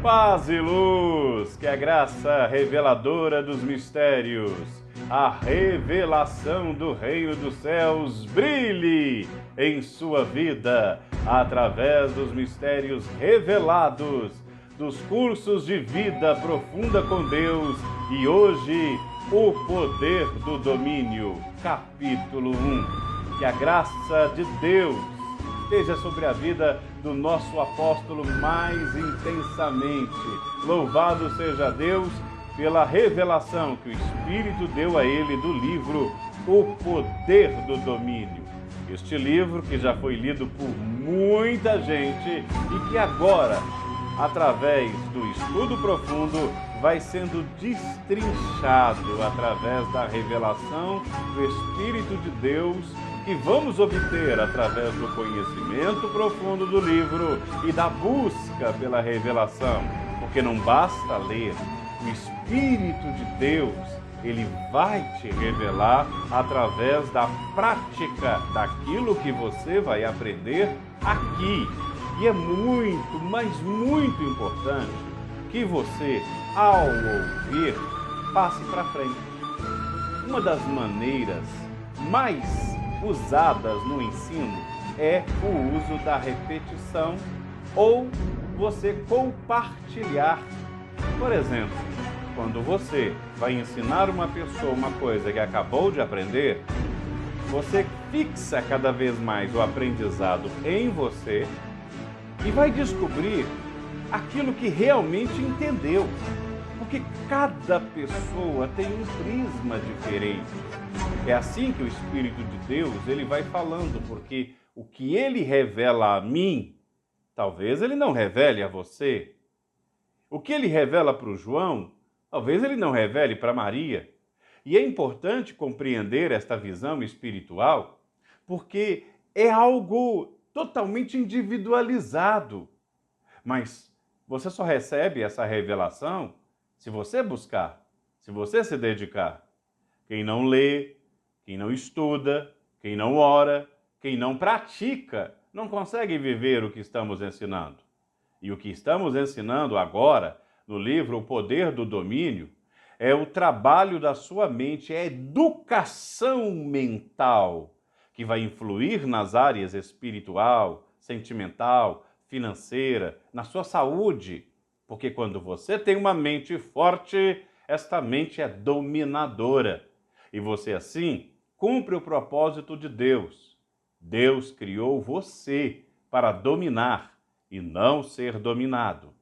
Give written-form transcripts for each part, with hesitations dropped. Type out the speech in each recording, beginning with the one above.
Paz e luz, que a graça reveladora dos mistérios, a revelação do reino dos céus brilhe em sua vida através dos mistérios revelados, dos cursos de vida profunda com Deus e hoje o poder do domínio, capítulo 1. Que a graça de Deus esteja sobre a vida do nosso apóstolo mais intensamente. Louvado seja Deus pela revelação que o Espírito deu a ele do livro O Poder do Domínio. Este livro que já foi lido por muita gente e que agora, através do estudo profundo, vai sendo destrinchado através da revelação do Espírito de Deus que vamos obter através do conhecimento profundo do livro e da busca pela revelação. Porque não basta ler, o Espírito de Deus, ele vai te revelar através da prática daquilo que você vai aprender aqui. E é muito, mas muito importante que você, ao ouvir, passe para frente. Uma das maneiras mais usadas no ensino é o uso da repetição ou você compartilhar. Por exemplo, quando você vai ensinar uma pessoa uma coisa que acabou de aprender, você fixa cada vez mais o aprendizado em você e vai descobrir aquilo que realmente entendeu. Porque cada pessoa tem um prisma diferente. É assim que o Espírito de Deus ele vai falando, porque o que ele revela a mim, talvez ele não revele a você. O que ele revela para o João, talvez ele não revele para Maria. E é importante compreender esta visão espiritual, porque é algo totalmente individualizado. Mas você só recebe essa revelação se você buscar, se você se dedicar. Quem não lê, quem não estuda, quem não ora, quem não pratica, não consegue viver o que estamos ensinando. E o que estamos ensinando agora, no livro O Poder do Domínio, é o trabalho da sua mente, é a educação mental que vai influir nas áreas espiritual, sentimental, financeira, na sua saúde. Porque quando você tem uma mente forte, esta mente é dominadora. E você, assim, cumpre o propósito de Deus. Deus criou você para dominar e não ser dominado.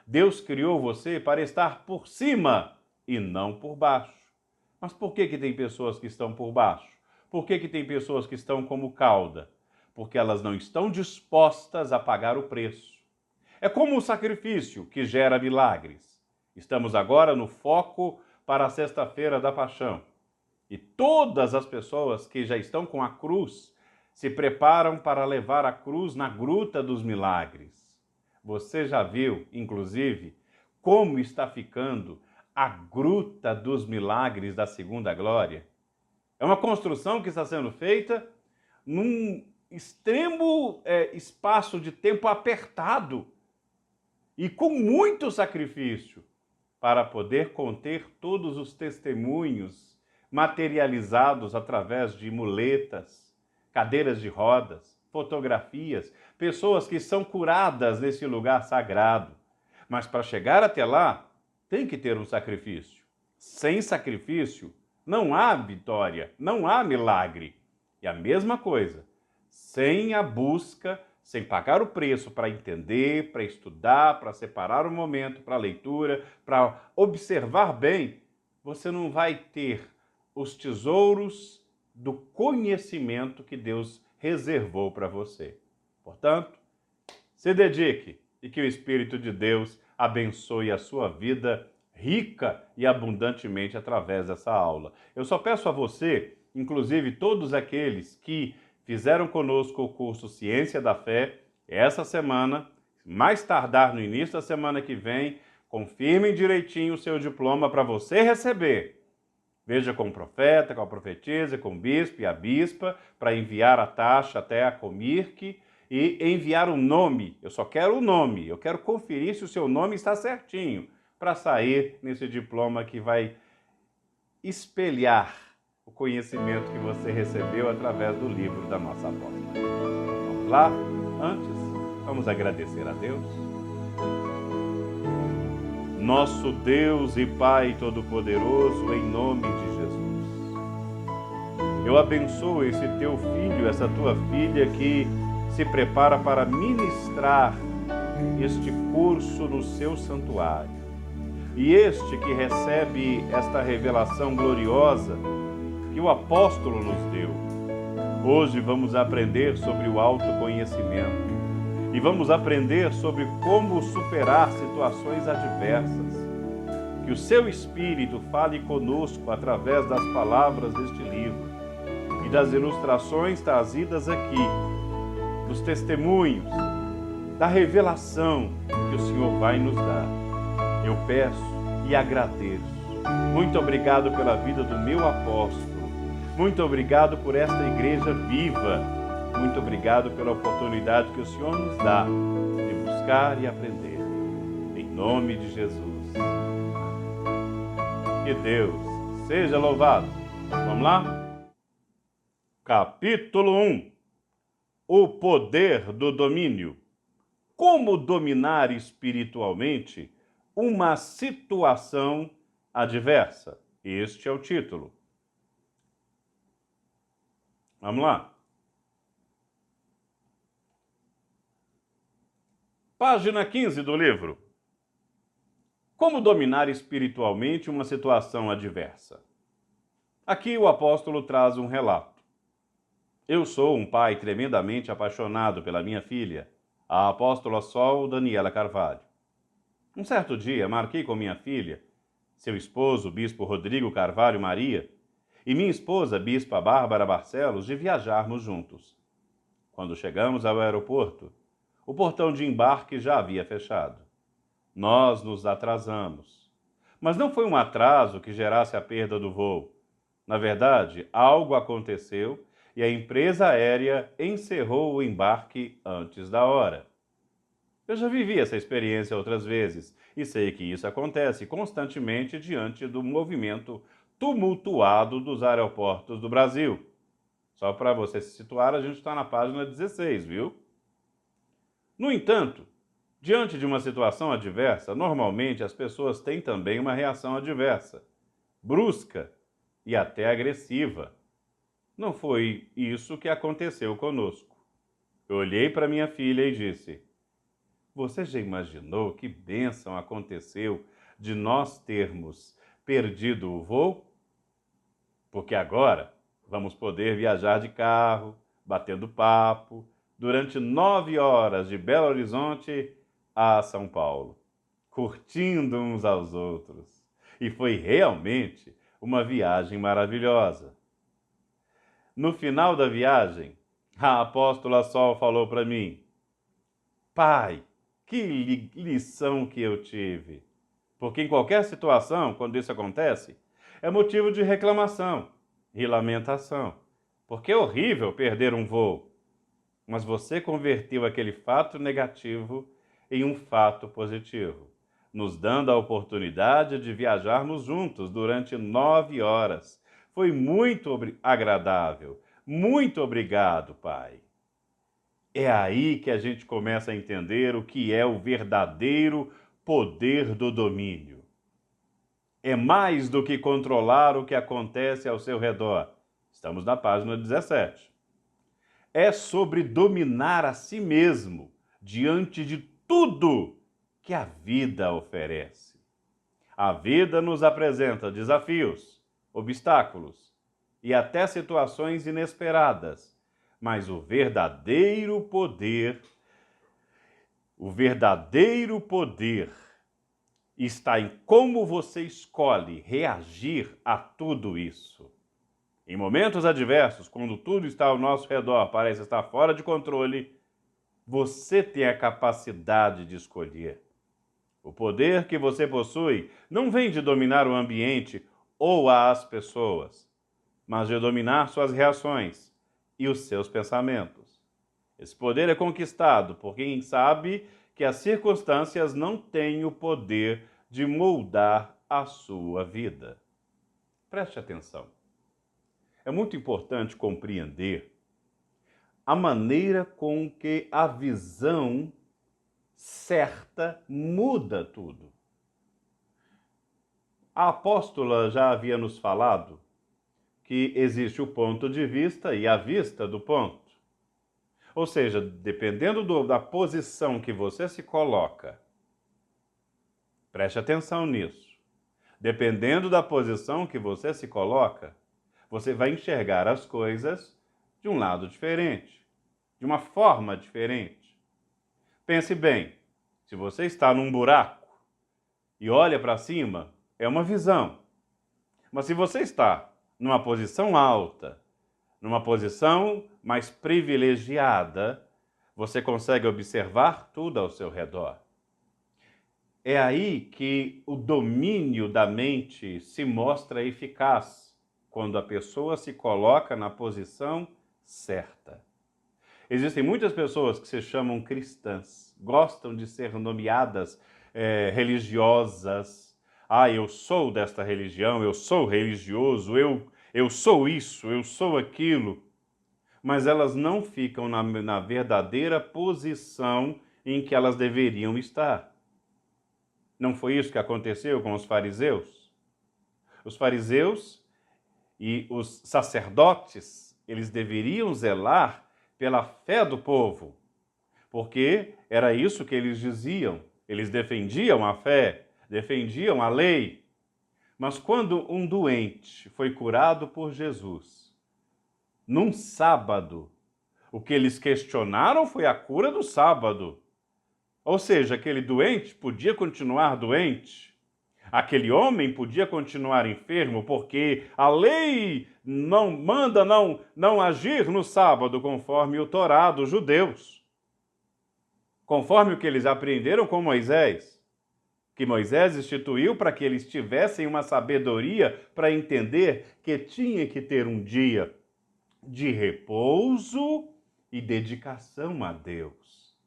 Deus criou você para estar por cima e não por baixo. Mas por que tem pessoas que estão por baixo? Por que tem pessoas que estão como cauda? Porque elas não estão dispostas a pagar o preço. É como o sacrifício que gera milagres. Estamos agora no foco para a Sexta-feira da Paixão. E todas as pessoas que já estão com a cruz se preparam para levar a cruz na Gruta dos Milagres. Você já viu, inclusive, como está ficando a Gruta dos Milagres da Segunda Glória? É uma construção que está sendo feita num extremo espaço de tempo apertado e com muito sacrifício para poder conter todos os testemunhos materializados através de muletas, cadeiras de rodas, fotografias, pessoas que são curadas nesse lugar sagrado. Mas para chegar até lá, tem que ter um sacrifício. Sem sacrifício, não há vitória, não há milagre. E a mesma coisa, sem a busca, sem pagar o preço para entender, para estudar, para separar o momento para a leitura, para observar bem, você não vai ter os tesouros do conhecimento que Deus reservou para você. Portanto, se dedique e que o Espírito de Deus abençoe a sua vida rica e abundantemente através dessa aula. Eu só peço a você, inclusive todos aqueles que fizeram conosco o curso Ciência da Fé, essa semana, mais tardar no início da semana que vem, confirmem direitinho o seu diploma para você receber. Veja com o profeta, com a profetisa, com o bispo e a bispa, para enviar a taxa até a Comirc e enviar um nome. Eu só quero o nome, eu quero conferir se o seu nome está certinho, para sair nesse diploma que vai espelhar o conhecimento que você recebeu através do livro da nossa apóstola. Vamos lá? Antes, vamos agradecer a Deus. Nosso Deus e Pai Todo-Poderoso, em nome de Jesus, eu abençoo esse teu filho, essa tua filha que se prepara para ministrar este curso no seu santuário. E este que recebe esta revelação gloriosa que o apóstolo nos deu. Hoje vamos aprender sobre o autoconhecimento e vamos aprender sobre como superar situações adversas. Que o seu Espírito fale conosco através das palavras deste livro e das ilustrações trazidas aqui, dos testemunhos, da revelação que o Senhor vai nos dar. Eu peço e agradeço. Muito obrigado pela vida do meu apóstolo. Muito obrigado por esta igreja viva. Muito obrigado pela oportunidade que o Senhor nos dá de buscar e aprender. Em nome de Jesus. Que Deus seja louvado. Vamos lá? Capítulo 1. O poder do domínio. Como dominar espiritualmente uma situação adversa. Este é o título. Vamos lá. Página 15 do livro. Como dominar espiritualmente uma situação adversa. Aqui o apóstolo traz um relato. Eu sou um pai tremendamente apaixonado pela minha filha, a apóstola Sol Daniela Carvalho. Um certo dia, marquei com minha filha, seu esposo, o bispo Rodrigo Carvalho Maria, e minha esposa, a bispa Bárbara Barcelos, de viajarmos juntos. Quando chegamos ao aeroporto, o portão de embarque já havia fechado. Nós nos atrasamos. Mas não foi um atraso que gerasse a perda do voo. Na verdade, algo aconteceu e a empresa aérea encerrou o embarque antes da hora. Eu já vivi essa experiência outras vezes e sei que isso acontece constantemente diante do movimento tumultuado dos aeroportos do Brasil. Só para você se situar, a gente está na página 16, viu? No entanto, diante de uma situação adversa, normalmente as pessoas têm também uma reação adversa, brusca e até agressiva. Não foi isso que aconteceu conosco. Eu olhei para minha filha e disse: você já imaginou que bênção aconteceu de nós termos perdido o voo? Porque agora vamos poder viajar de carro, batendo papo, durante 9 horas de Belo Horizonte a São Paulo, curtindo uns aos outros. E foi realmente uma viagem maravilhosa. No final da viagem, a apóstola Sol falou para mim: pai, que lição que eu tive. Porque em qualquer situação, quando isso acontece, é motivo de reclamação e lamentação. Porque é horrível perder um voo. Mas você converteu aquele fato negativo em um fato positivo, nos dando a oportunidade de viajarmos juntos durante 9 horas. Foi muito agradável. Muito obrigado, pai. É aí que a gente começa a entender o que é o verdadeiro poder do domínio. É mais do que controlar o que acontece ao seu redor. Estamos na página 17. É sobre dominar a si mesmo diante de tudo que a vida oferece. A vida nos apresenta desafios, obstáculos e até situações inesperadas, mas o verdadeiro poder está em como você escolhe reagir a tudo isso. Em momentos adversos, quando tudo está ao nosso redor parece estar fora de controle, você tem a capacidade de escolher. O poder que você possui não vem de dominar o ambiente ou as pessoas, mas de dominar suas reações e os seus pensamentos. Esse poder é conquistado por quem sabe que as circunstâncias não têm o poder de moldar a sua vida. Preste atenção. É muito importante compreender a maneira com que a visão certa muda tudo. A apóstola já havia nos falado que existe o ponto de vista e a vista do ponto. Ou seja, dependendo da posição que você se coloca, preste atenção nisso. Dependendo da posição que você se coloca, você vai enxergar as coisas de um lado diferente, de uma forma diferente. Pense bem, se você está num buraco e olha para cima, é uma visão. Mas se você está numa posição alta, numa posição mais privilegiada, você consegue observar tudo ao seu redor. É aí que o domínio da mente se mostra eficaz, quando a pessoa se coloca na posição certa. Existem muitas pessoas que se chamam cristãs, gostam de ser nomeadas religiosas. Eu sou desta religião, eu sou religioso, eu sou isso, eu sou aquilo. Mas elas não ficam na verdadeira posição em que elas deveriam estar. Não foi isso que aconteceu com os fariseus? Os fariseus e os sacerdotes, eles deveriam zelar pela fé do povo, porque era isso que eles diziam. Eles defendiam a fé, defendiam a lei. Mas quando um doente foi curado por Jesus, num sábado, o que eles questionaram foi a cura do sábado. Ou seja, aquele doente podia continuar doente. Aquele homem podia continuar enfermo, porque a lei não manda não agir no sábado conforme o Torá dos judeus. Conforme o que eles aprenderam com Moisés, que Moisés instituiu para que eles tivessem uma sabedoria para entender que tinha que ter um dia de repouso e dedicação a Deus.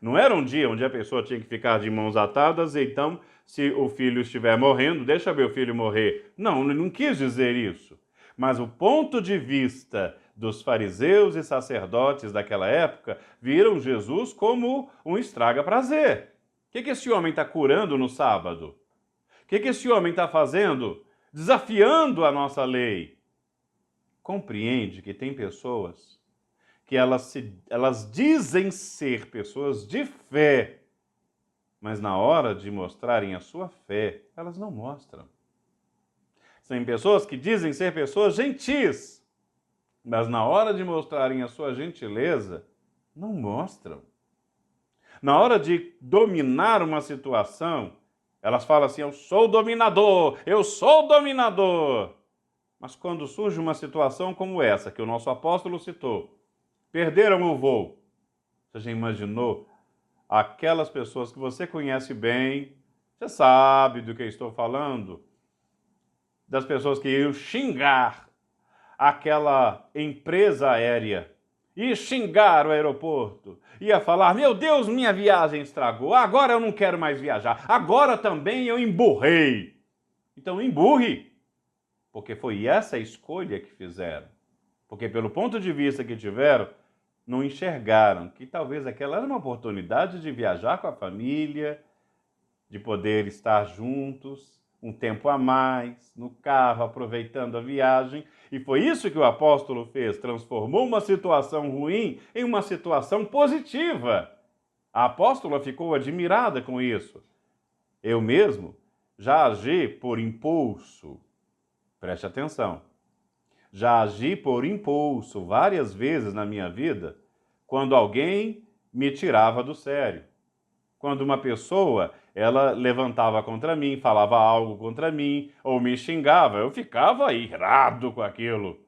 Não era um dia onde a pessoa tinha que ficar de mãos atadas, então, se o filho estiver morrendo, deixa meu filho morrer. Não, ele não quis dizer isso. Mas o ponto de vista dos fariseus e sacerdotes daquela época viram Jesus como um estraga-prazer. O que esse homem está curando no sábado? O que esse homem está fazendo? Desafiando a nossa lei. Compreende que tem pessoas que elas dizem ser pessoas de fé, mas na hora de mostrarem a sua fé, elas não mostram. Tem pessoas que dizem ser pessoas gentis, mas na hora de mostrarem a sua gentileza, não mostram. Na hora de dominar uma situação, elas falam assim: eu sou dominador, eu sou dominador. Mas quando surge uma situação como essa, que o nosso apóstolo citou, perderam o voo. Você já imaginou? Aquelas pessoas que você conhece bem, você sabe do que eu estou falando, das pessoas que iam xingar aquela empresa aérea, ia xingar o aeroporto, ia falar: meu Deus, minha viagem estragou, agora eu não quero mais viajar, agora também eu emburrei. Então emburre, porque foi essa a escolha que fizeram. Porque pelo ponto de vista que tiveram, não enxergaram que talvez aquela era uma oportunidade de viajar com a família, de poder estar juntos, um tempo a mais, no carro, aproveitando a viagem. E foi isso que o apóstolo fez, transformou uma situação ruim em uma situação positiva. A apóstola ficou admirada com isso. Eu mesmo já agi por impulso. Preste atenção. Já agi por impulso várias vezes na minha vida, quando alguém me tirava do sério. Quando uma pessoa, ela levantava contra mim, falava algo contra mim, ou me xingava, eu ficava irado com aquilo.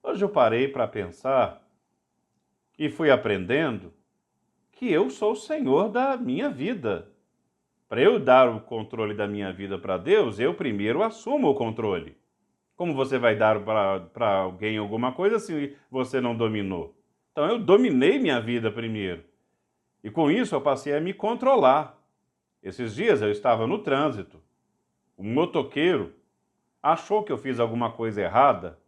Hoje eu parei para pensar e fui aprendendo que eu sou o Senhor da minha vida. Para eu dar o controle da minha vida para Deus, eu primeiro assumo o controle. Como você vai dar para alguém alguma coisa se você não dominou? Então eu dominei minha vida primeiro. E com isso eu passei a me controlar. Esses dias eu estava no trânsito. Um motoqueiro achou que eu fiz alguma coisa errada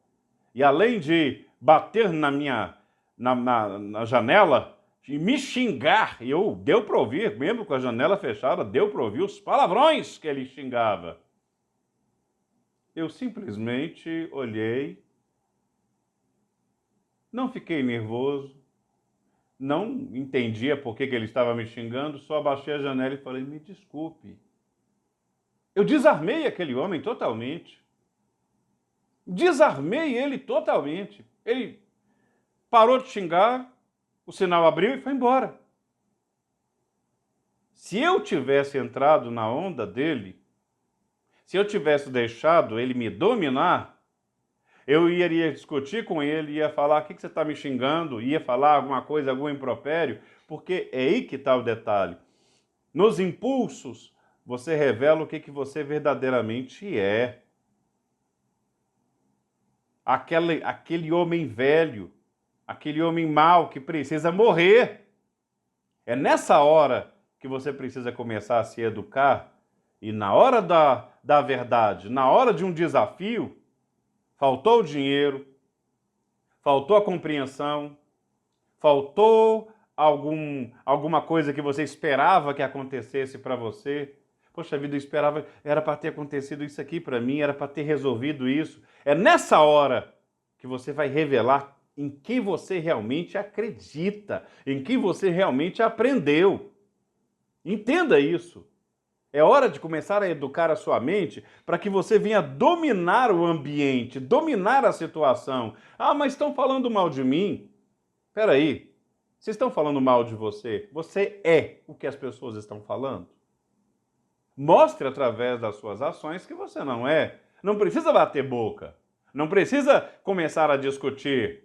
e além de bater na janela e me xingar, e deu para ouvir, mesmo com a janela fechada, deu para ouvir os palavrões que ele xingava. Eu simplesmente olhei, não fiquei nervoso, não entendia por que ele estava me xingando, só abaixei a janela e falei, me desculpe. Eu desarmei aquele homem totalmente. Desarmei ele totalmente. Ele parou de xingar, o sinal abriu e foi embora. Se eu tivesse entrado na onda dele, se eu tivesse deixado ele me dominar, eu iria discutir com ele, ia falar, o que você está me xingando? Ia falar alguma coisa, algum impropério, porque é aí que está o detalhe. Nos impulsos, você revela o que você verdadeiramente é. Aquele homem velho, aquele homem mau que precisa morrer. É nessa hora que você precisa começar a se educar e na hora da verdade, na hora de um desafio, faltou o dinheiro, faltou a compreensão, faltou alguma coisa que você esperava que acontecesse para você. Poxa vida, eu esperava, era para ter acontecido isso aqui para mim, era para ter resolvido isso. É nessa hora que você vai revelar em que você realmente acredita, em que você realmente aprendeu. Entenda isso. É hora de começar a educar a sua mente para que você venha dominar o ambiente, dominar a situação. Ah, mas estão falando mal de mim? Espera aí. Vocês estão falando mal de você? Você é o que as pessoas estão falando? Mostre através das suas ações que você não é. Não precisa bater boca. Não precisa começar a discutir.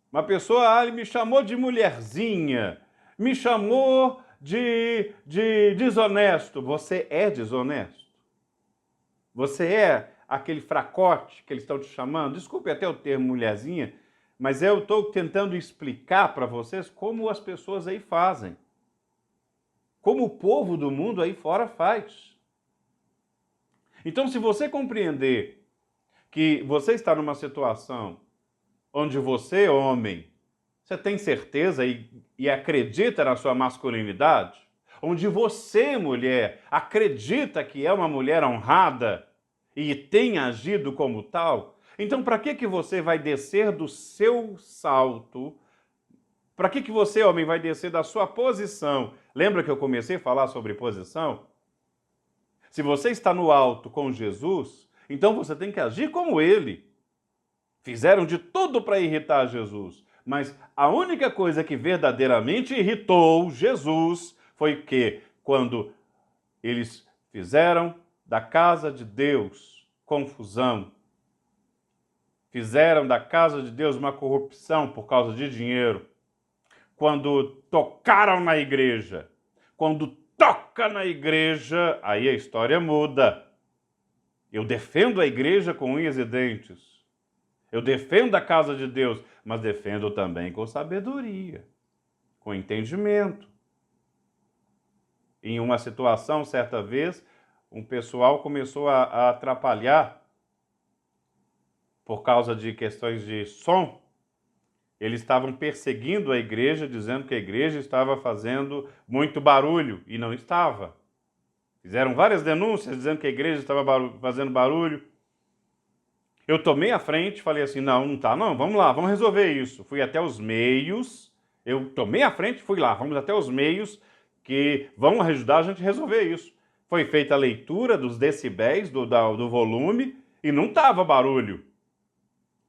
Uma pessoa me chamou de mulherzinha, me chamou de desonesto. Você é desonesto? Você é aquele fracote que eles estão te chamando? Desculpe até o termo mulherzinha, mas eu estou tentando explicar para vocês como as pessoas aí fazem. Como o povo do mundo aí fora faz. Então, se você compreender que você está numa situação onde você, homem, você tem certeza e acredita na sua masculinidade, onde você, mulher, acredita que é uma mulher honrada e tem agido como tal, então para que você vai descer do seu salto? Para que você, homem, vai descer da sua posição? Lembra que eu comecei a falar sobre posição? Se você está no alto com Jesus, então você tem que agir como ele. Fizeram de tudo para irritar Jesus, mas a única coisa que verdadeiramente irritou Jesus foi que, quando eles fizeram da casa de Deus confusão, fizeram da casa de Deus uma corrupção por causa de dinheiro, quando tocaram na igreja, quando toca na igreja, aí a história muda. Eu defendo a igreja com unhas e dentes. Eu defendo a casa de Deus, mas defendo também com sabedoria, com entendimento. Em uma situação, certa vez, um pessoal começou a atrapalhar por causa de questões de som. Eles estavam perseguindo a igreja, dizendo que a igreja estava fazendo muito barulho, e não estava. Fizeram várias denúncias dizendo que a igreja estava fazendo barulho. Eu tomei a frente, falei assim, não tá, não, vamos lá, vamos resolver isso. Fui até os meios, eu tomei a frente, fui lá, vamos até os meios que vão ajudar a gente a resolver isso. Foi feita a leitura dos decibéis do volume e não estava barulho.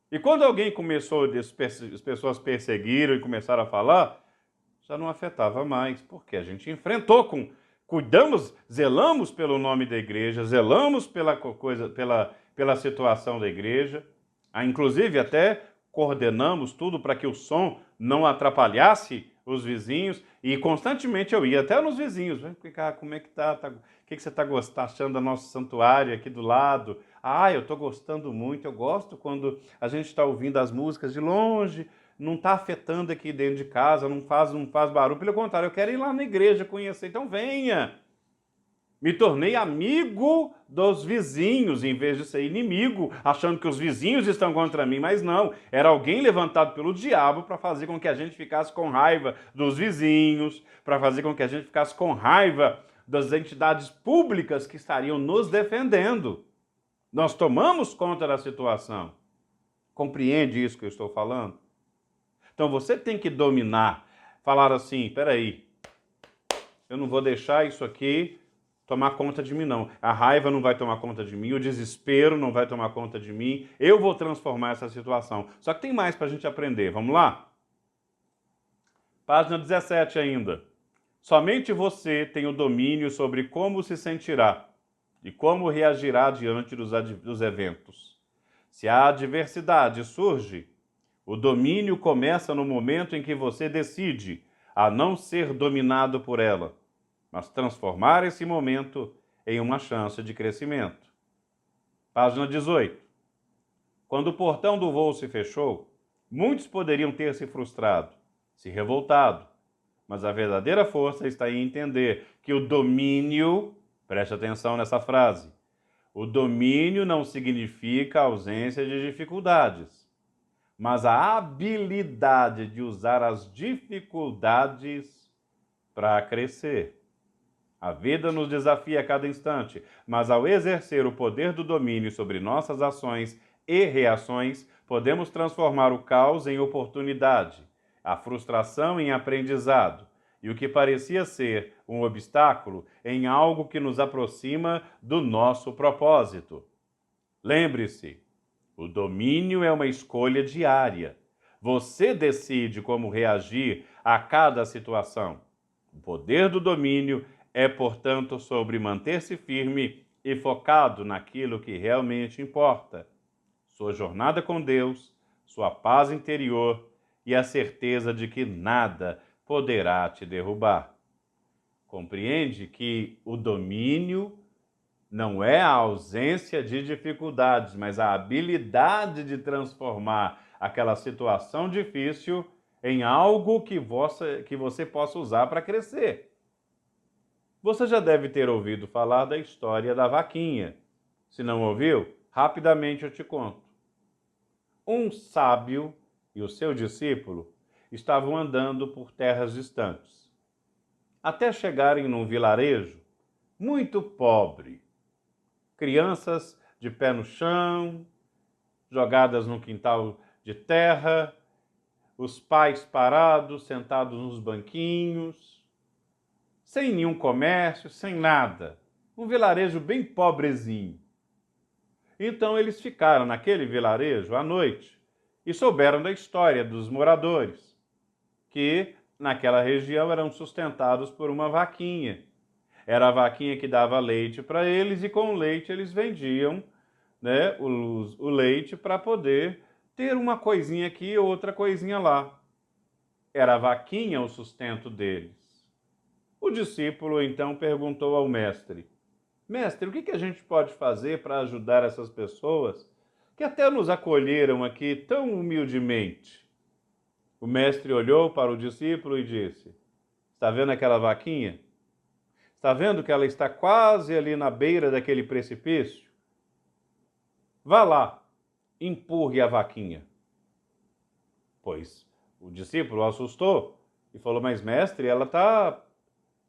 E quando alguém começou, as pessoas perseguiram e começaram a falar, já não afetava mais, porque a gente enfrentou cuidamos, zelamos pelo nome da igreja, zelamos pela situação da igreja, inclusive até coordenamos tudo para que o som não atrapalhasse os vizinhos, e constantemente eu ia até nos vizinhos, como é que tá? O que você está achando do nosso santuário aqui do lado? Ah, eu estou gostando muito, eu gosto quando a gente está ouvindo as músicas de longe, não está afetando aqui dentro de casa, não faz barulho. Pelo contrário, eu quero ir lá na igreja conhecer. Então venha. Me tornei amigo dos vizinhos, em vez de ser inimigo, achando que os vizinhos estão contra mim. Mas não, era alguém levantado pelo diabo para fazer com que a gente ficasse com raiva dos vizinhos, para fazer com que a gente ficasse com raiva das entidades públicas que estariam nos defendendo. Nós tomamos conta da situação. Compreende isso que eu estou falando? Então você tem que dominar, falar assim, peraí, eu não vou deixar isso aqui tomar conta de mim, não. A raiva não vai tomar conta de mim, o desespero não vai tomar conta de mim, eu vou transformar essa situação. Só que tem mais para a gente aprender, vamos lá? Página 17 ainda. Somente você tem o domínio sobre como se sentirá e como reagirá diante dos eventos. Se a adversidade surge, o domínio começa no momento em que você decide a não ser dominado por ela, mas transformar esse momento em uma chance de crescimento. Página 18. Quando o portão do voo se fechou, muitos poderiam ter se frustrado, se revoltado, mas a verdadeira força está em entender que o domínio, preste atenção nessa frase, o domínio não significa ausência de dificuldades, mas a habilidade de usar as dificuldades para crescer. A vida nos desafia a cada instante, mas ao exercer o poder do domínio sobre nossas ações e reações, podemos transformar o caos em oportunidade, a frustração em aprendizado e o que parecia ser um obstáculo em algo que nos aproxima do nosso propósito. Lembre-se, o domínio é uma escolha diária. Você decide como reagir a cada situação. O poder do domínio é, portanto, sobre manter-se firme e focado naquilo que realmente importa. Sua jornada com Deus, sua paz interior e a certeza de que nada poderá te derrubar. Compreende que o domínio não é a ausência de dificuldades, mas a habilidade de transformar aquela situação difícil em algo que você possa usar para crescer. Você já deve ter ouvido falar da história da vaquinha. Se não ouviu, rapidamente eu te conto. Um sábio e o seu discípulo estavam andando por terras distantes, até chegarem num vilarejo muito pobre. Crianças de pé no chão, jogadas num quintal de terra, os pais parados, sentados nos banquinhos, sem nenhum comércio, sem nada. Um vilarejo bem pobrezinho. Então eles ficaram naquele vilarejo à noite e souberam da história dos moradores, que naquela região eram sustentados por uma vaquinha. Era a vaquinha que dava leite para eles e com o leite eles vendiam, né, o leite para poder ter uma coisinha aqui e outra coisinha lá. Era a vaquinha o sustento deles. O discípulo então perguntou ao mestre: Mestre, o que a gente pode fazer para ajudar essas pessoas que até nos acolheram aqui tão humildemente? O mestre olhou para o discípulo e disse: Está vendo aquela vaquinha? Está vendo que ela está quase ali na beira daquele precipício? Vá lá, empurre a vaquinha. Pois o discípulo assustou e falou: Mas mestre, ela está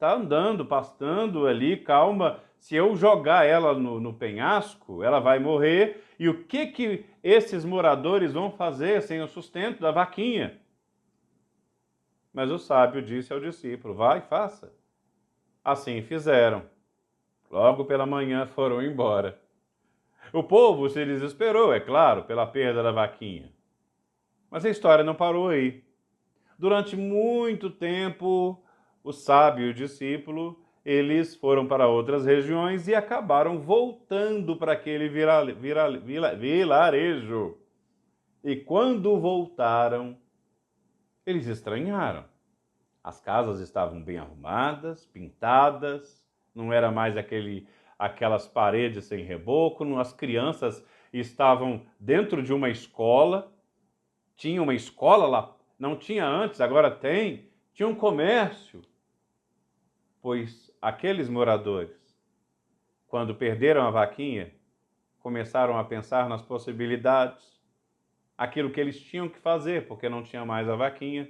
andando, pastando ali, calma. Se eu jogar ela no penhasco, ela vai morrer. E o que esses moradores vão fazer sem o sustento da vaquinha? Mas o sábio disse ao discípulo: Vai, faça. Assim fizeram. Logo pela manhã foram embora. O povo se desesperou, é claro, pela perda da vaquinha. Mas a história não parou aí. Durante muito tempo, o sábio e o discípulo, eles foram para outras regiões e acabaram voltando para aquele vilarejo. E quando voltaram, eles estranharam. As casas estavam bem arrumadas, pintadas, não era mais aquelas paredes sem reboco, as crianças estavam dentro de uma escola, tinha uma escola lá não tinha antes, agora tem, tinha um comércio. Pois aqueles moradores, quando perderam a vaquinha, começaram a pensar nas possibilidades, aquilo que eles tinham que fazer, porque não tinha mais a vaquinha.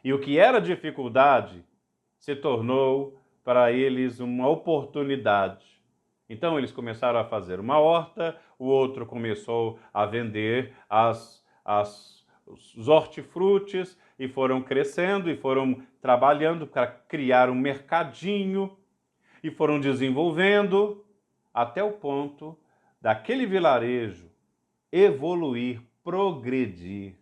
E o que era dificuldade se tornou para eles uma oportunidade. Então eles começaram a fazer uma horta, o outro começou a vender os hortifrutis e foram crescendo e foram trabalhando para criar um mercadinho e foram desenvolvendo até o ponto daquele vilarejo evoluir, progredir.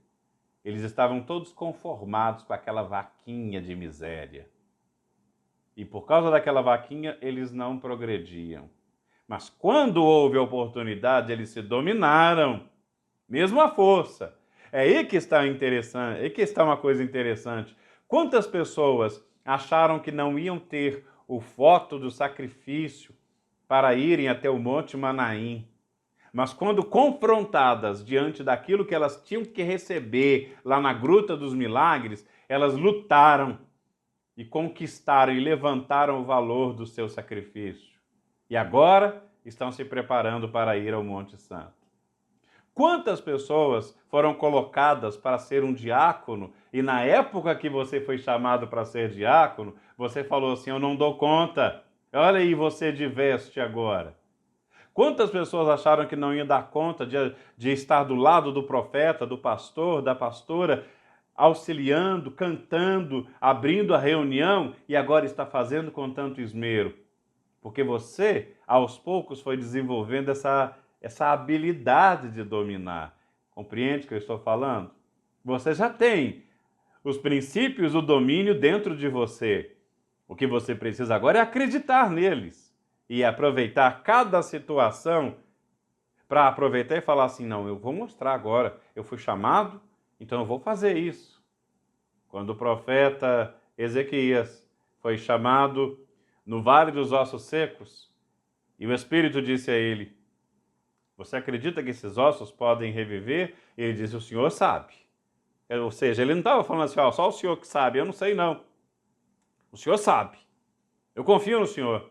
Eles estavam todos conformados com aquela vaquinha de miséria. E por causa daquela vaquinha, eles não progrediam. Mas quando houve a oportunidade, eles se dominaram, mesmo à força. É aí que está interessante, é aí que está uma coisa interessante. Quantas pessoas acharam que não iam ter o voto do sacrifício para irem até o Monte Manaim? Mas quando confrontadas diante daquilo que elas tinham que receber lá na Gruta dos Milagres, elas lutaram e conquistaram e levantaram o valor do seu sacrifício. E agora estão se preparando para ir ao Monte Santo. Quantas pessoas foram colocadas para ser um diácono e na época que você foi chamado para ser diácono, você falou assim, eu não dou conta, olha aí você de veste agora. Quantas pessoas acharam que não ia dar conta de estar do lado do profeta, do pastor, da pastora, auxiliando, cantando, abrindo a reunião e agora está fazendo com tanto esmero? Porque você, aos poucos, foi desenvolvendo essa habilidade de dominar. Compreende o que eu estou falando? Você já tem os princípios do domínio dentro de você. O que você precisa agora é acreditar neles e aproveitar cada situação para aproveitar e falar assim, não, eu vou mostrar agora, eu fui chamado, então eu vou fazer isso. Quando o profeta Ezequias foi chamado no Vale dos Ossos Secos, e o Espírito disse a ele, você acredita que esses ossos podem reviver? Ele disse, o Senhor sabe. Ou seja, ele não estava falando assim, ó, só o Senhor que sabe, eu não sei não. O Senhor sabe. Eu confio no Senhor.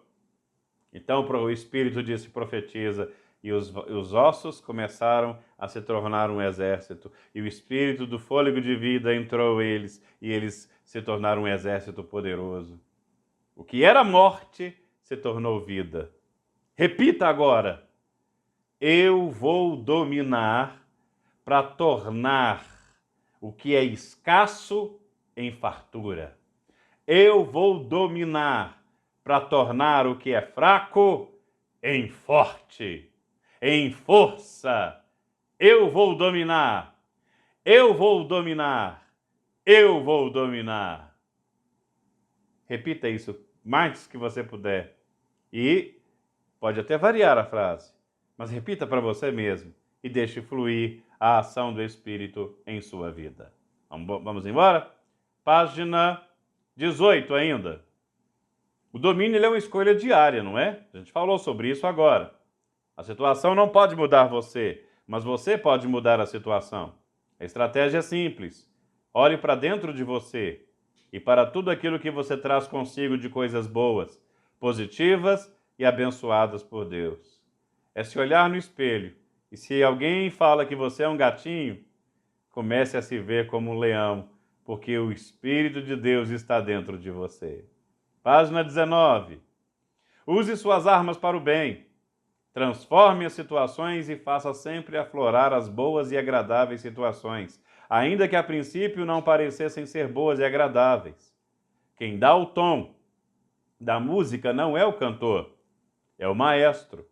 Então o Espírito disse, profetiza, e os ossos começaram a se tornar um exército. E o Espírito do fôlego de vida entrou eles, e eles se tornaram um exército poderoso. O que era morte se tornou vida. Repita agora. Eu vou dominar para tornar o que é escasso em fartura. Eu vou dominar para tornar o que é fraco em forte, em força. Eu vou dominar. Eu vou dominar. Eu vou dominar. Repita isso mais que você puder. E pode até variar a frase, mas repita para você mesmo e deixe fluir a ação do Espírito em sua vida. Vamos embora? Página 18 ainda. O domínio é uma escolha diária, não é? A gente falou sobre isso agora. A situação não pode mudar você, mas você pode mudar a situação. A estratégia é simples. Olhe para dentro de você e para tudo aquilo que você traz consigo de coisas boas, positivas e abençoadas por Deus. É se olhar no espelho e se alguém fala que você é um gatinho, comece a se ver como um leão, porque o Espírito de Deus está dentro de você. Página 19. Use suas armas para o bem. Transforme as situações e faça sempre aflorar as boas e agradáveis situações, ainda que a princípio não parecessem ser boas e agradáveis. Quem dá o tom da música não é o cantor, é o maestro.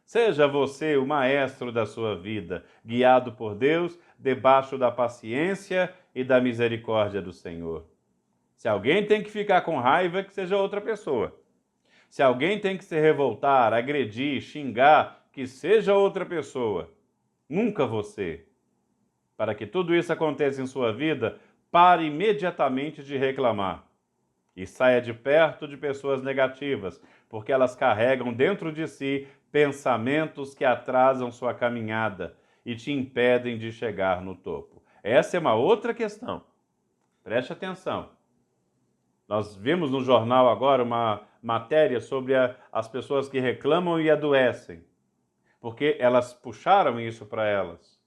Seja você o maestro da sua vida, guiado por Deus, debaixo da paciência e da misericórdia do Senhor. Se alguém tem que ficar com raiva, que seja outra pessoa. Se alguém tem que se revoltar, agredir, xingar, que seja outra pessoa. Nunca você. Para que tudo isso aconteça em sua vida, pare imediatamente de reclamar. E saia de perto de pessoas negativas, porque elas carregam dentro de si pensamentos que atrasam sua caminhada e te impedem de chegar no topo. Essa é uma outra questão. Preste atenção. Nós vimos no jornal agora uma matéria sobre as pessoas que reclamam e adoecem, porque elas puxaram isso para elas.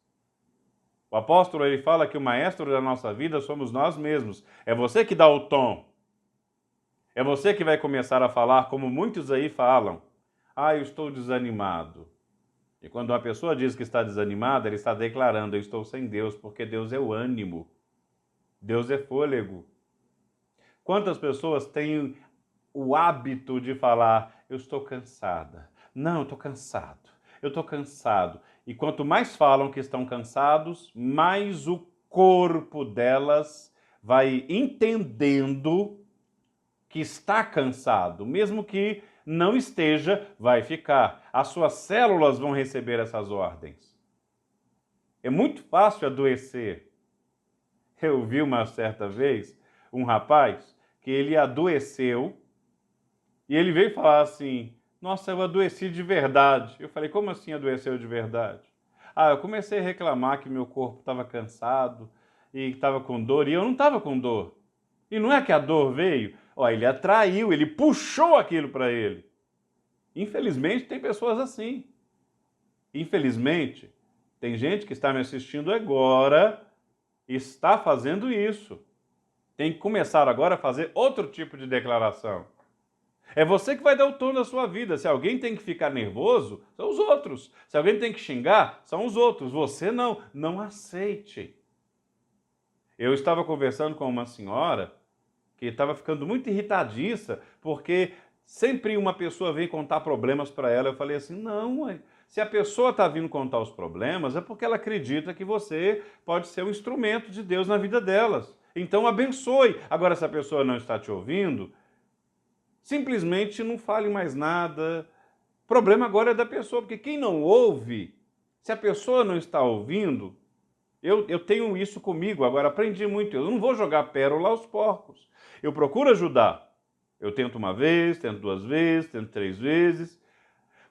O apóstolo, ele fala que o maestro da nossa vida somos nós mesmos. É você que dá o tom. É você que vai começar a falar como muitos aí falam. Ah, eu estou desanimado. E quando uma pessoa diz que está desanimada, ele está declarando, eu estou sem Deus, porque Deus é o ânimo. Deus é fôlego. Quantas pessoas têm o hábito de falar, eu estou cansada. Não, eu estou cansado. Eu estou cansado. E quanto mais falam que estão cansados, mais o corpo delas vai entendendo que está cansado. Mesmo que não esteja, vai ficar. As suas células vão receber essas ordens. É muito fácil adoecer. Eu vi uma certa vez um rapaz que ele adoeceu e ele veio falar assim, nossa, eu adoeci de verdade. Eu falei, como assim adoeceu de verdade? Ah, eu comecei a reclamar que meu corpo estava cansado e estava com dor, e eu não estava com dor. E não é que a dor veio, ó, ele atraiu, ele puxou aquilo para ele. Infelizmente, tem pessoas assim. Infelizmente, tem gente que está me assistindo agora e está fazendo isso. Tem que começar agora a fazer outro tipo de declaração. É você que vai dar o tom da sua vida. Se alguém tem que ficar nervoso, são os outros. Se alguém tem que xingar, são os outros. Você não. Não aceite. Eu estava conversando com uma senhora que estava ficando muito irritadiça, porque sempre uma pessoa vem contar problemas para ela. Eu falei assim, não, mãe. Se a pessoa está vindo contar os problemas, é porque ela acredita que você pode ser um instrumento de Deus na vida delas. Então abençoe. Agora, se a pessoa não está te ouvindo, simplesmente não fale mais nada. O problema agora é da pessoa, porque quem não ouve, se a pessoa não está ouvindo, eu tenho isso comigo, agora aprendi muito, eu não vou jogar pérola aos porcos. Eu procuro ajudar. Eu tento uma vez, tento duas vezes, tento três vezes.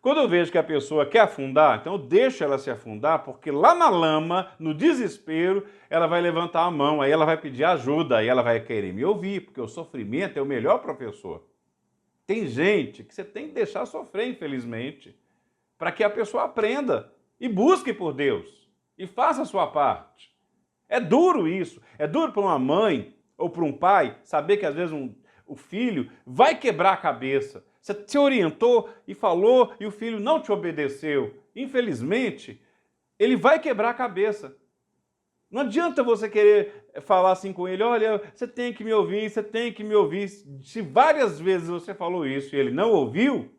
Quando eu vejo que a pessoa quer afundar, então eu deixo ela se afundar, porque lá na lama, no desespero, ela vai levantar a mão, aí ela vai pedir ajuda, aí ela vai querer me ouvir, porque o sofrimento é o melhor professor. Tem gente que você tem que deixar sofrer, infelizmente, para que a pessoa aprenda e busque por Deus e faça a sua parte. É duro isso, é duro para uma mãe ou para um pai saber que às vezes o filho vai quebrar a cabeça. Você se orientou e falou e o filho não te obedeceu. Infelizmente, ele vai quebrar a cabeça. Não adianta você querer falar assim com ele, olha, você tem que me ouvir, você tem que me ouvir. Se várias vezes você falou isso e ele não ouviu,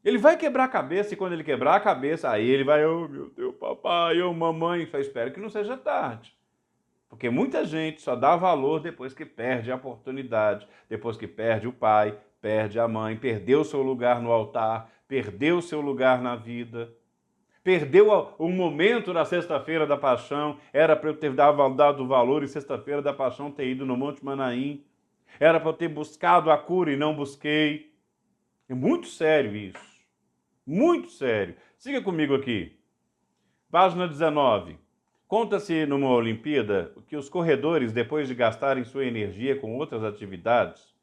ele vai quebrar a cabeça, e quando ele quebrar a cabeça, aí ele vai, oh meu Deus, papai, oh mamãe, eu espero que não seja tarde. Porque muita gente só dá valor depois que perde a oportunidade, depois que perde o pai, perde a mãe, perdeu o seu lugar no altar, perdeu o seu lugar na vida. Perdeu o momento da Sexta-feira da Paixão, era para eu ter dado valor em Sexta-feira da Paixão, ter ido no Monte Manaim. Era para eu ter buscado a cura e não busquei. É muito sério isso. Muito sério. Siga comigo aqui. Página 19. Conta-se numa Olimpíada que os corredores, depois de gastarem sua energia com outras atividades,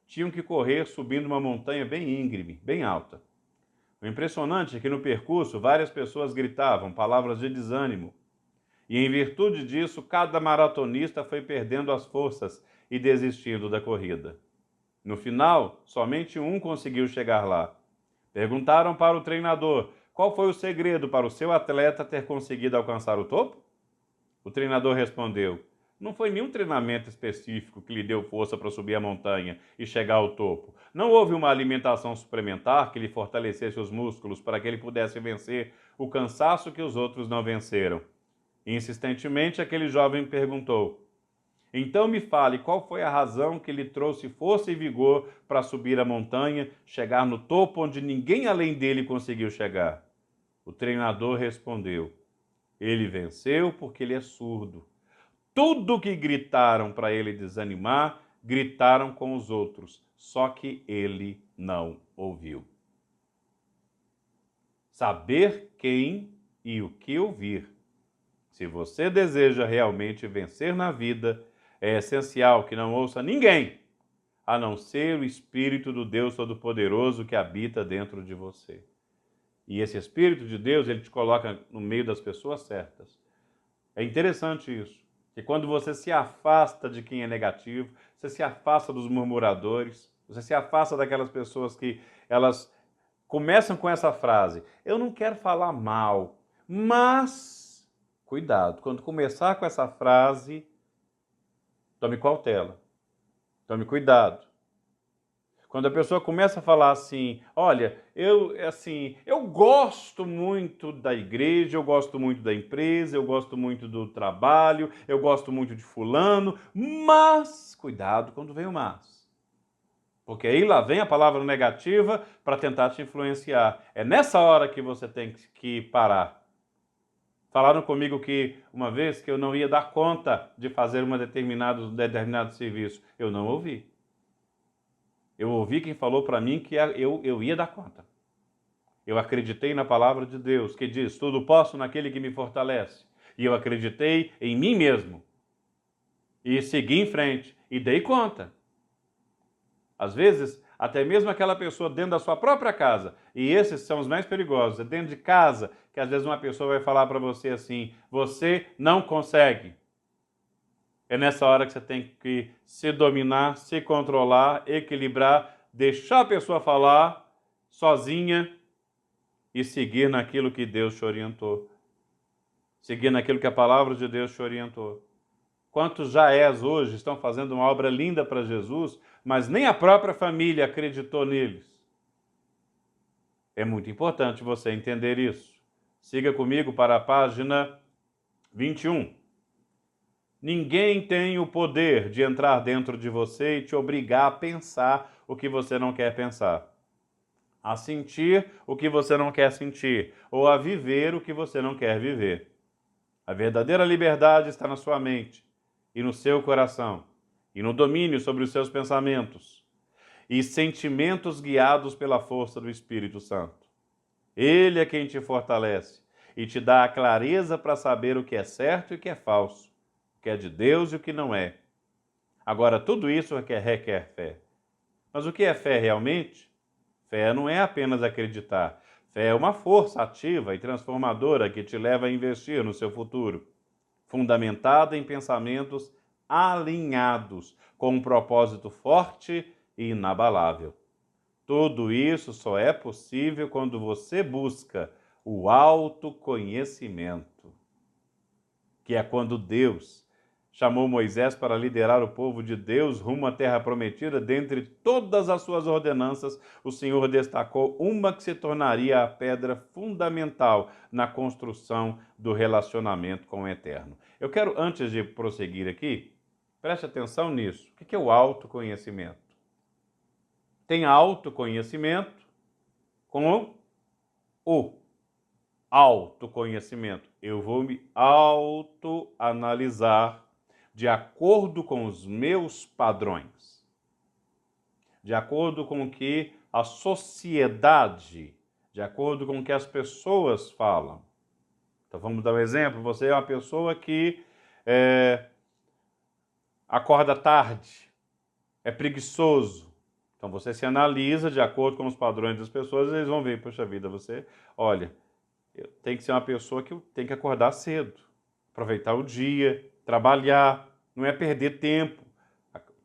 tinham que correr subindo uma montanha bem íngreme, bem alta. O impressionante é que no percurso várias pessoas gritavam palavras de desânimo. E em virtude disso, cada maratonista foi perdendo as forças e desistindo da corrida. No final, somente um conseguiu chegar lá. Perguntaram para o treinador qual foi o segredo para o seu atleta ter conseguido alcançar o topo? O treinador respondeu, não foi nenhum treinamento específico que lhe deu força para subir a montanha e chegar ao topo. Não houve uma alimentação suplementar que lhe fortalecesse os músculos para que ele pudesse vencer o cansaço que os outros não venceram. Insistentemente, aquele jovem perguntou, então me fale qual foi a razão que lhe trouxe força e vigor para subir a montanha, chegar no topo onde ninguém além dele conseguiu chegar. O treinador respondeu, ele venceu porque ele é surdo. Tudo que gritaram para ele desanimar, gritaram com os outros, só que ele não ouviu. Saber quem e o que ouvir. Se você deseja realmente vencer na vida, é essencial que não ouça ninguém, a não ser o Espírito do Deus Todo-Poderoso que habita dentro de você. E esse Espírito de Deus, ele te coloca no meio das pessoas certas. É interessante isso, que quando você se afasta de quem é negativo, você se afasta dos murmuradores, você se afasta daquelas pessoas que elas começam com essa frase: eu não quero falar mal, mas cuidado, quando começar com essa frase, tome cautela, tome cuidado. Quando a pessoa começa a falar assim, olha, eu gosto muito da igreja, eu gosto muito da empresa, eu gosto muito do trabalho, eu gosto muito de fulano, mas cuidado quando vem o mas. Porque aí lá vem a palavra negativa para tentar te influenciar. É nessa hora que você tem que parar. Falaram comigo que uma vez que eu não ia dar conta de fazer um determinado serviço. Eu não ouvi. Eu ouvi quem falou para mim que eu ia dar conta. Eu acreditei na palavra de Deus, que diz, tudo posso naquele que me fortalece. E eu acreditei em mim mesmo. E segui em frente. E dei conta. Às vezes, até mesmo aquela pessoa dentro da sua própria casa, e esses são os mais perigosos, é dentro de casa que às vezes uma pessoa vai falar para você assim, você não consegue. É nessa hora que você tem que se dominar, se controlar, equilibrar, deixar a pessoa falar sozinha e seguir naquilo que Deus te orientou. Seguir naquilo que a palavra de Deus te orientou. Quantos Jaés hoje estão fazendo uma obra linda para Jesus, mas nem a própria família acreditou neles. É muito importante você entender isso. Siga comigo para a página 21. Ninguém tem o poder de entrar dentro de você e te obrigar a pensar o que você não quer pensar, a sentir o que você não quer sentir, ou a viver o que você não quer viver. A verdadeira liberdade está na sua mente e no seu coração, e no domínio sobre os seus pensamentos e sentimentos guiados pela força do Espírito Santo. Ele é quem te fortalece e te dá a clareza para saber o que é certo e o que é falso, o que é de Deus e o que não é. Agora, tudo isso requer fé. Mas o que é fé realmente? Fé não é apenas acreditar. Fé é uma força ativa e transformadora que te leva a investir no seu futuro, fundamentada em pensamentos alinhados com um propósito forte e inabalável. Tudo isso só é possível quando você busca o autoconhecimento, que é quando Deus chamou Moisés para liderar o povo de Deus rumo à terra prometida. Dentre todas as suas ordenanças, o Senhor destacou uma que se tornaria a pedra fundamental na construção do relacionamento com o Eterno. Eu quero, antes de prosseguir aqui, preste atenção nisso. O que é o autoconhecimento? Tem autoconhecimento com o autoconhecimento. Eu vou me autoanalisar de acordo com os meus padrões, de acordo com o que a sociedade, de acordo com o que as pessoas falam. Então vamos dar um exemplo. Você é uma pessoa que acorda tarde, é preguiçoso. Então você se analisa de acordo com os padrões das pessoas e eles vão ver, poxa vida, você, olha, tem que ser uma pessoa que tem que acordar cedo, aproveitar o dia, trabalhar, não é perder tempo.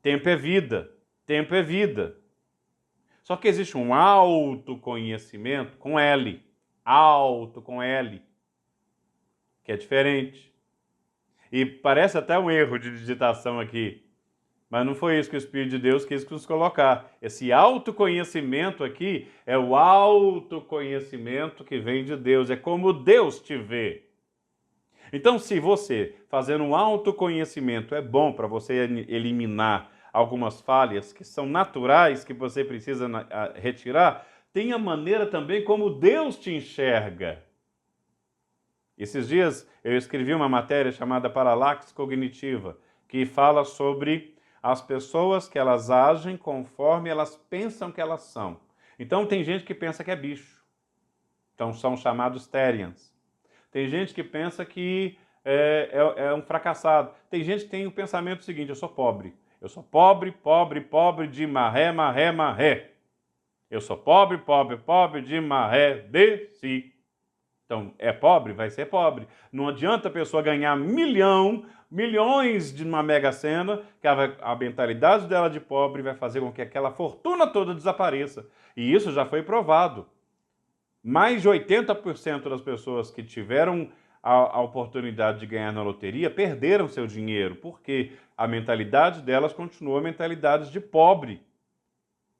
Tempo é vida, tempo é vida. Só que existe um autoconhecimento com L, auto com L, que é diferente. E parece até um erro de digitação aqui, mas não foi isso que o Espírito de Deus quis nos colocar. Esse autoconhecimento aqui é o autoconhecimento que vem de Deus, é como Deus te vê. Então, se você fazer um autoconhecimento é bom para você eliminar algumas falhas que são naturais, que você precisa retirar, tem a maneira também como Deus te enxerga. Esses dias eu escrevi uma matéria chamada Paralaxe Cognitiva, que fala sobre as pessoas que elas agem conforme elas pensam que elas são. Então tem gente que pensa que é bicho. Então são chamados Therians. Tem gente que pensa que é um fracassado. Tem gente que tem o pensamento seguinte: eu sou pobre. Eu sou pobre, pobre, pobre de maré, maré, maré. Eu sou pobre, pobre, pobre de maré de si. Então, é pobre? Vai ser pobre. Não adianta a pessoa ganhar milhões de uma Mega Sena, que a mentalidade dela de pobre vai fazer com que aquela fortuna toda desapareça. E isso já foi provado. Mais de 80% das pessoas que tiveram a oportunidade de ganhar na loteria perderam seu dinheiro, porque a mentalidade delas continuou a mentalidade de pobre.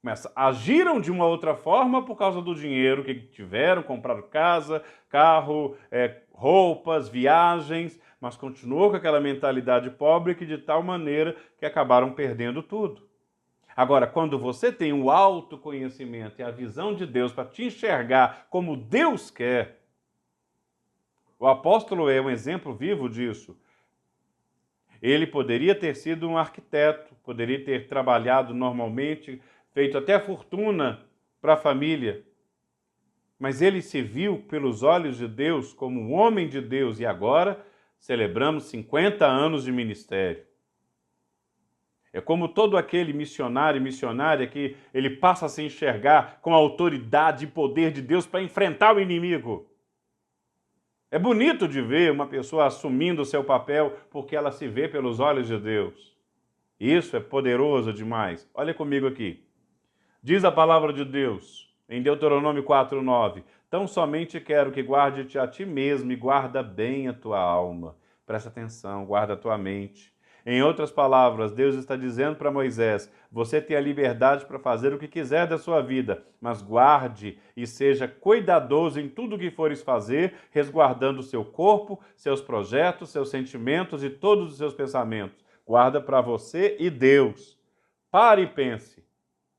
Mas agiram de uma outra forma por causa do dinheiro que tiveram, compraram casa, carro, roupas, viagens, mas continuou com aquela mentalidade pobre que de tal maneira que acabaram perdendo tudo. Agora, quando você tem o autoconhecimento e a visão de Deus para te enxergar como Deus quer, o apóstolo é um exemplo vivo disso. Ele poderia ter sido um arquiteto, poderia ter trabalhado normalmente, feito até fortuna para a família, mas ele se viu pelos olhos de Deus como um homem de Deus e agora celebramos 50 anos de ministério. É como todo aquele missionário e missionária que ele passa a se enxergar com a autoridade e poder de Deus para enfrentar o inimigo. É bonito de ver uma pessoa assumindo o seu papel porque ela se vê pelos olhos de Deus. Isso é poderoso demais. Olha comigo aqui. Diz a palavra de Deus em Deuteronômio 4:9: tão somente quero que guarde-te a ti mesmo e guarda bem a tua alma. Presta atenção, guarda a tua mente. Em outras palavras, Deus está dizendo para Moisés: você tem a liberdade para fazer o que quiser da sua vida, mas guarde e seja cuidadoso em tudo o que fores fazer, resguardando o seu corpo, seus projetos, seus sentimentos e todos os seus pensamentos. Guarda para você e Deus. Pare e pense.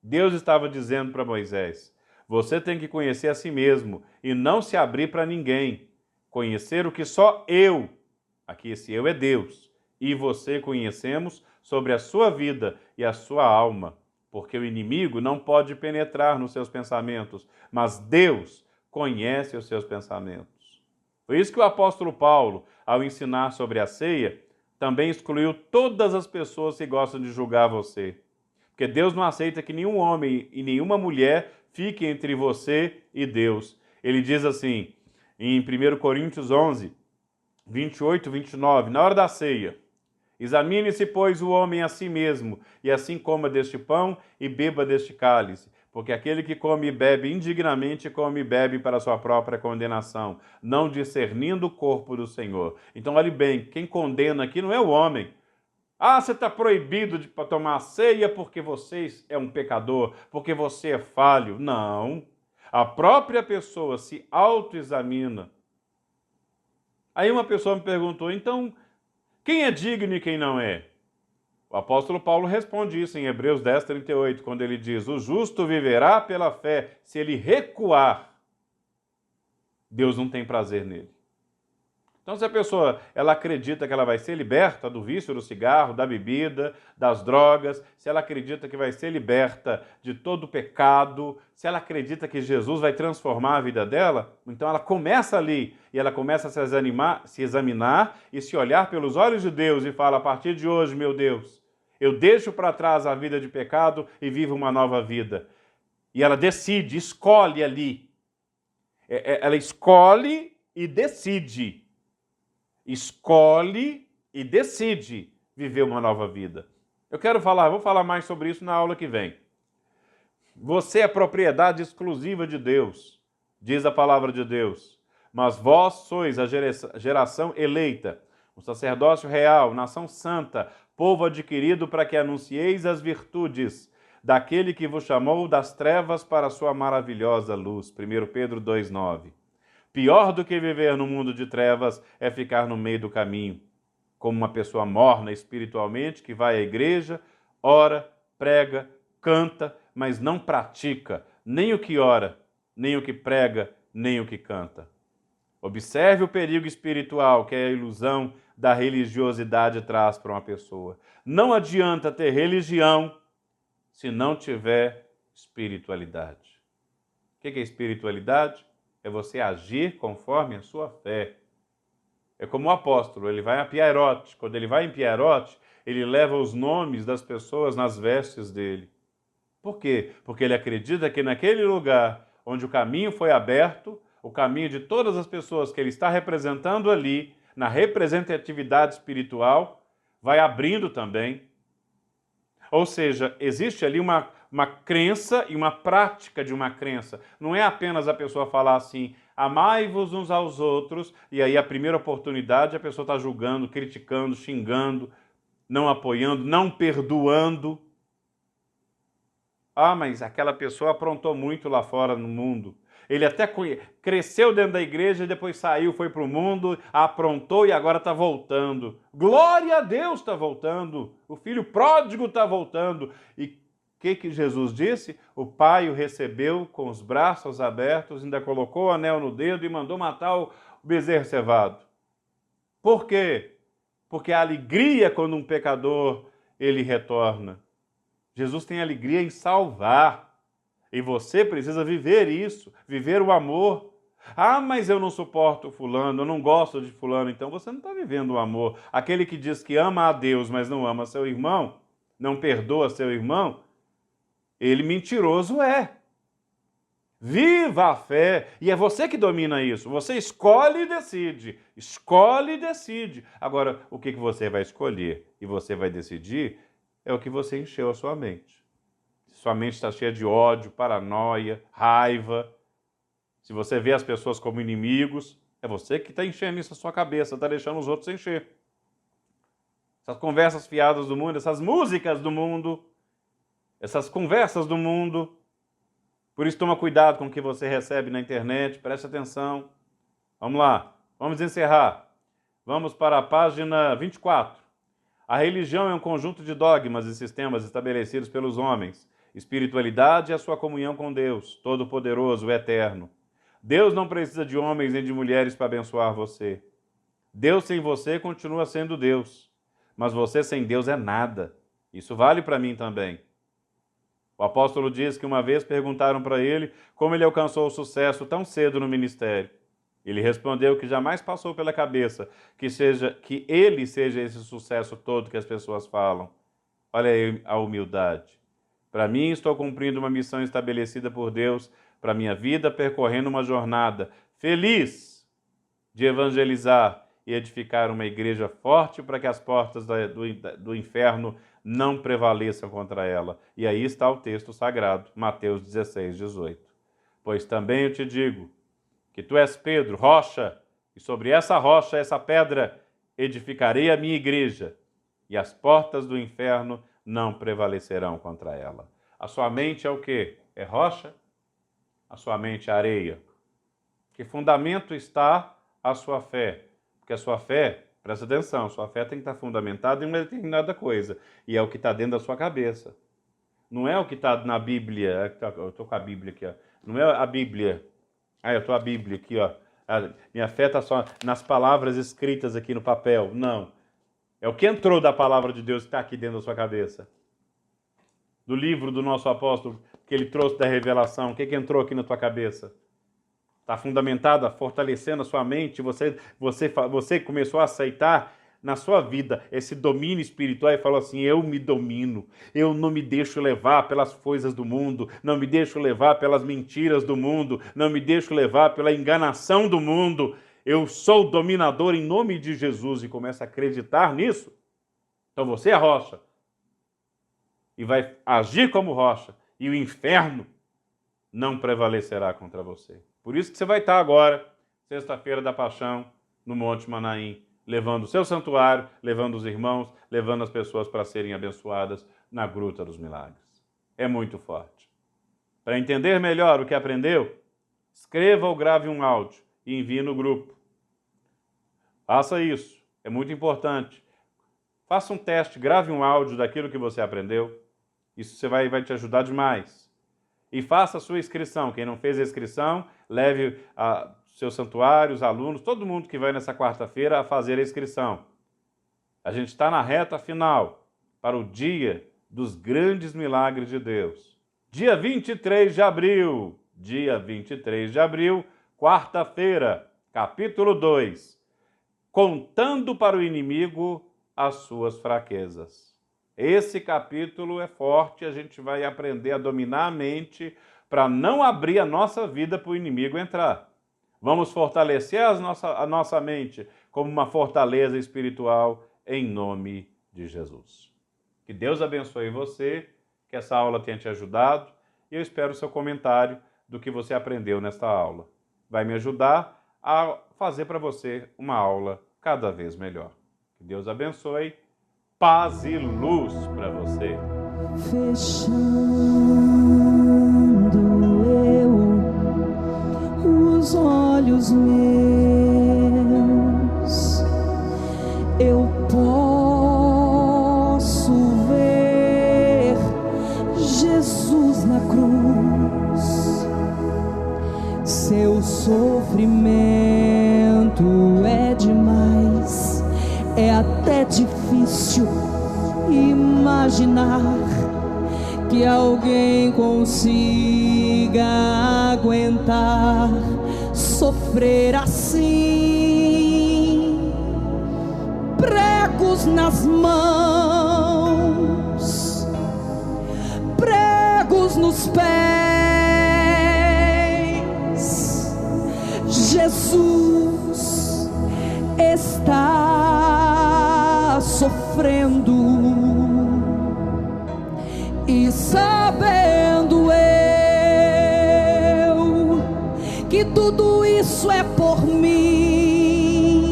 Deus estava dizendo para Moisés: você tem que conhecer a si mesmo e não se abrir para ninguém. Conhecer o que só eu, aqui esse eu é Deus, e você conhecemos sobre a sua vida e a sua alma, porque o inimigo não pode penetrar nos seus pensamentos, mas Deus conhece os seus pensamentos. Por isso que o apóstolo Paulo, ao ensinar sobre a ceia, também excluiu todas as pessoas que gostam de julgar você. Porque Deus não aceita que nenhum homem e nenhuma mulher fique entre você e Deus. Ele diz assim, em 1 Coríntios 11, 28, 29, na hora da ceia: examine-se, pois, o homem a si mesmo, e assim coma deste pão e beba deste cálice. Porque aquele que come e bebe indignamente, come e bebe para a sua própria condenação, não discernindo o corpo do Senhor. Então, olhe bem, quem condena aqui não é o homem. Ah, você está proibido de tomar ceia porque você é um pecador, porque você é falho. Não. A própria pessoa se autoexamina. Aí uma pessoa me perguntou, então, quem é digno e quem não é? O apóstolo Paulo responde isso em Hebreus 10, 38, quando ele diz: o justo viverá pela fé. Se ele recuar, Deus não tem prazer nele. Então, se a pessoa ela acredita que ela vai ser liberta do vício do cigarro, da bebida, das drogas, se ela acredita que vai ser liberta de todo o pecado, se ela acredita que Jesus vai transformar a vida dela, então ela começa ali e ela começa a se examinar e se olhar pelos olhos de Deus e fala: a partir de hoje, meu Deus, eu deixo para trás a vida de pecado e vivo uma nova vida. E ela decide, escolhe ali. Ela escolhe e decide. Escolhe e decide viver uma nova vida. Vou falar mais sobre isso na aula que vem. Você é propriedade exclusiva de Deus, diz a palavra de Deus. Mas vós sois a geração eleita, o sacerdócio real, nação santa, povo adquirido para que anuncieis as virtudes daquele que vos chamou das trevas para a sua maravilhosa luz. 1 Pedro 2,9. Pior do que viver no mundo de trevas é ficar no meio do caminho, como uma pessoa morna espiritualmente que vai à igreja, ora, prega, canta, mas não pratica nem o que ora, nem o que prega, nem o que canta. Observe o perigo espiritual que a ilusão da religiosidade traz para uma pessoa. Não adianta ter religião se não tiver espiritualidade. O que é espiritualidade? É você agir conforme a sua fé. É como o apóstolo, ele vai a Pierote. Quando ele vai em Pierote, ele leva os nomes das pessoas nas vestes dele. Por quê? Porque ele acredita que naquele lugar onde o caminho foi aberto, o caminho de todas as pessoas que ele está representando ali, na representatividade espiritual, vai abrindo também. Ou seja, existe ali uma crença e uma prática de uma crença. Não é apenas a pessoa falar assim, amai-vos uns aos outros, e aí a primeira oportunidade a pessoa está julgando, criticando, xingando, não apoiando, não perdoando. Ah, mas aquela pessoa aprontou muito lá fora no mundo. Ele até cresceu dentro da igreja, depois saiu, foi para o mundo, aprontou e agora está voltando. Glória a Deus, está voltando. O filho pródigo está voltando. E o que Jesus disse? O pai o recebeu com os braços abertos, ainda colocou o anel no dedo e mandou matar o bezerro cevado. Por quê? Porque a alegria quando um pecador ele retorna. Jesus tem alegria em salvar. E você precisa viver isso, viver o amor. Ah, mas eu não suporto fulano, eu não gosto de fulano. Então você não está vivendo o amor. Aquele que diz que ama a Deus, mas não ama seu irmão, não perdoa seu irmão, ele mentiroso é. Viva a fé! E é você que domina isso. Você escolhe e decide. Escolhe e decide. Agora, o que você vai escolher e você vai decidir é o que você encheu a sua mente. Se sua mente está cheia de ódio, paranoia, raiva, se você vê as pessoas como inimigos, é você que está enchendo isso na sua cabeça, está deixando os outros encher. Essas conversas fiadas do mundo, essas músicas do mundo, essas conversas do mundo. Por isso, toma cuidado com o que você recebe na internet, preste atenção. Vamos lá, vamos encerrar. Vamos para a página 24. A religião é um conjunto de dogmas e sistemas estabelecidos pelos homens. Espiritualidade é a sua comunhão com Deus, Todo-Poderoso, Eterno. Deus não precisa de homens nem de mulheres para abençoar você. Deus sem você continua sendo Deus, mas você sem Deus é nada. Isso vale para mim também. O apóstolo diz que uma vez perguntaram para ele como ele alcançou o sucesso tão cedo no ministério. Ele respondeu que jamais passou pela cabeça que ele seja esse sucesso todo que as pessoas falam. Olha aí a humildade. Para mim, estou cumprindo uma missão estabelecida por Deus para minha vida, percorrendo uma jornada feliz de evangelizar e edificar uma igreja forte para que as portas do inferno não prevaleçam contra ela. E aí está o texto sagrado, Mateus 16, 18. Pois também eu te digo que tu és Pedro, rocha, e sobre essa rocha, essa pedra, edificarei a minha igreja, e as portas do inferno não prevalecerão contra ela. A sua mente é o quê? É rocha? A sua mente é areia? Que fundamento está a sua fé? Porque a sua fé, presta atenção, sua fé tem que estar fundamentada em uma determinada coisa, e é o que está dentro da sua cabeça. Não é o que está na Bíblia, eu estou com a Bíblia aqui, ó. Não é a Bíblia. Ah, eu estou a Bíblia aqui, ó. Minha fé está só nas palavras escritas aqui no papel. Não. É o que entrou da palavra de Deus que está aqui dentro da sua cabeça. Do livro do nosso apóstolo, que ele trouxe da revelação. O que entrou aqui na tua cabeça? Está fundamentada, fortalecendo a sua mente. Você começou a aceitar na sua vida esse domínio espiritual e falou assim, eu me domino, eu não me deixo levar pelas coisas do mundo, não me deixo levar pelas mentiras do mundo, não me deixo levar pela enganação do mundo, eu sou dominador em nome de Jesus e começa a acreditar nisso. Então você é rocha e vai agir como rocha e o inferno não prevalecerá contra você. Por isso que você vai estar agora, sexta-feira da Paixão, no Monte Manaim, levando o seu santuário, levando os irmãos, levando as pessoas para serem abençoadas na Gruta dos Milagres. É muito forte. Para entender melhor o que aprendeu, escreva ou grave um áudio e envie no grupo. Faça isso, é muito importante. Faça um teste, grave um áudio daquilo que você aprendeu. Isso vai te ajudar demais. E faça a sua inscrição. Quem não fez a inscrição, leve seus santuários, alunos, todo mundo que vai nessa quarta-feira a fazer a inscrição. A gente está na reta final para o dia dos grandes milagres de Deus. Dia 23 de abril, quarta-feira, capítulo 2. contando para o inimigo as suas fraquezas. Esse capítulo é forte, a gente vai aprender a dominar a mente para não abrir a nossa vida para o inimigo entrar. Vamos fortalecer a nossa mente como uma fortaleza espiritual em nome de Jesus. Que Deus abençoe você, que essa aula tenha te ajudado e eu espero o seu comentário do que você aprendeu nesta aula. Vai me ajudar a fazer para você uma aula cada vez melhor. Que Deus abençoe, paz e luz para você. Fechando eu os olhos meus, eu posso ver Jesus na cruz. Seu sofrimento é demais, é até difícil imaginar que alguém consiga aguentar sofrer assim. Pregos nas mãos, pregos nos pés, Jesus está sofrendo, e sabendo eu que tudo isso é por mim,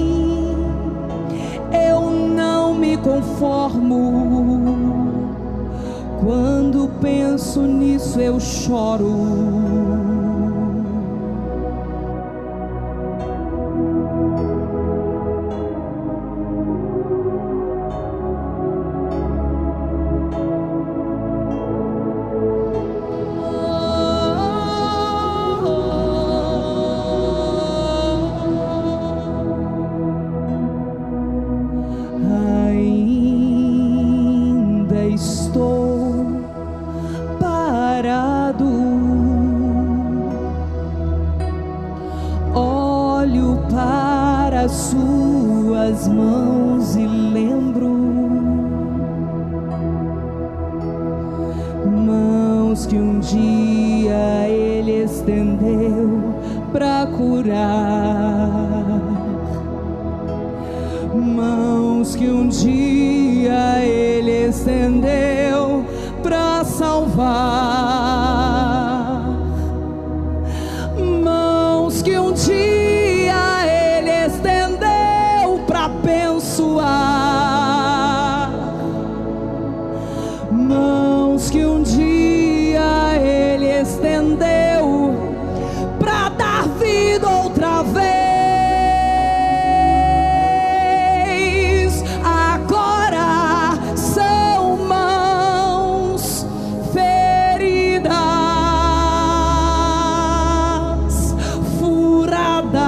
eu não me conformo. Quando penso nisso eu choro. Suas mãos e lembro mãos que um dia Ele estendeu para curar, mãos que um dia Ele estendeu para salvar, mãos que um dia abençoar, mãos que um dia Ele estendeu para dar vida outra vez. Agora são mãos feridas, furadas,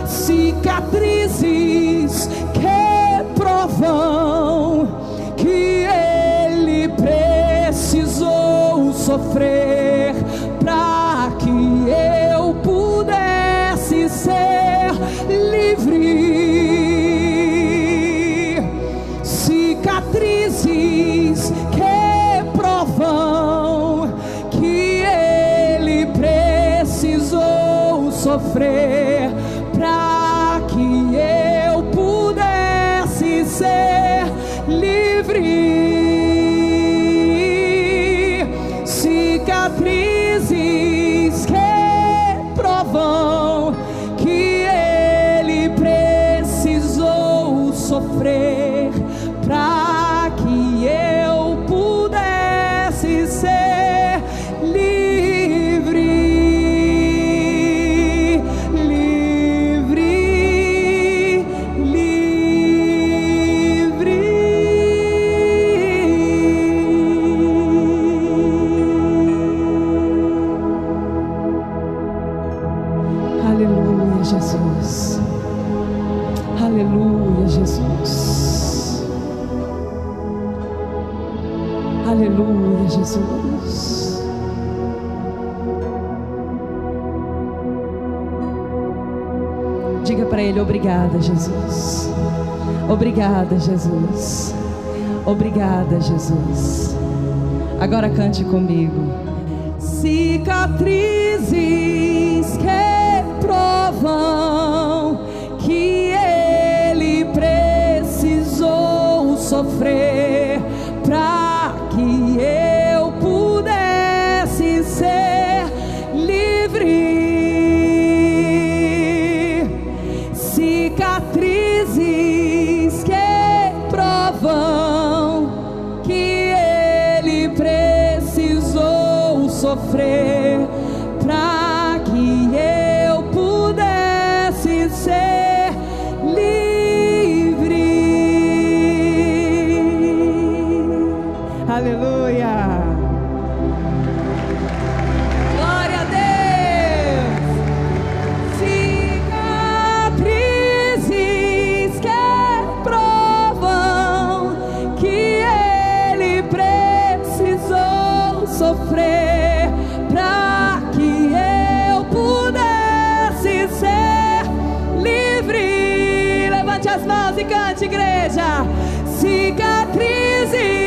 cicatrizes que provam que Ele precisou sofrer para que eu pudesse ser livre. Cicatrizes que provam que Ele precisou sofrer para que eu pudesse ser livre. Cicatrizes que provam que Ele precisou sofrer para que eu pudesse ser livre. Aleluia, Jesus. Aleluia, Jesus. Aleluia, Jesus. Ele: obrigada, Jesus. Obrigada, Jesus. Obrigada, Jesus. Agora cante comigo. Cicatrizes que provam que Ele precisou sofrer para que eu pudesse ser livre. Cicatrizes que provam que Ele precisou sofrer para que eu pudesse ser livre. Aleluia. Glória a Deus. Cicatrizes que provam que Ele precisou sofrer para que eu pudesse ser livre. Levante as mãos e cante, igreja. Cicatrizes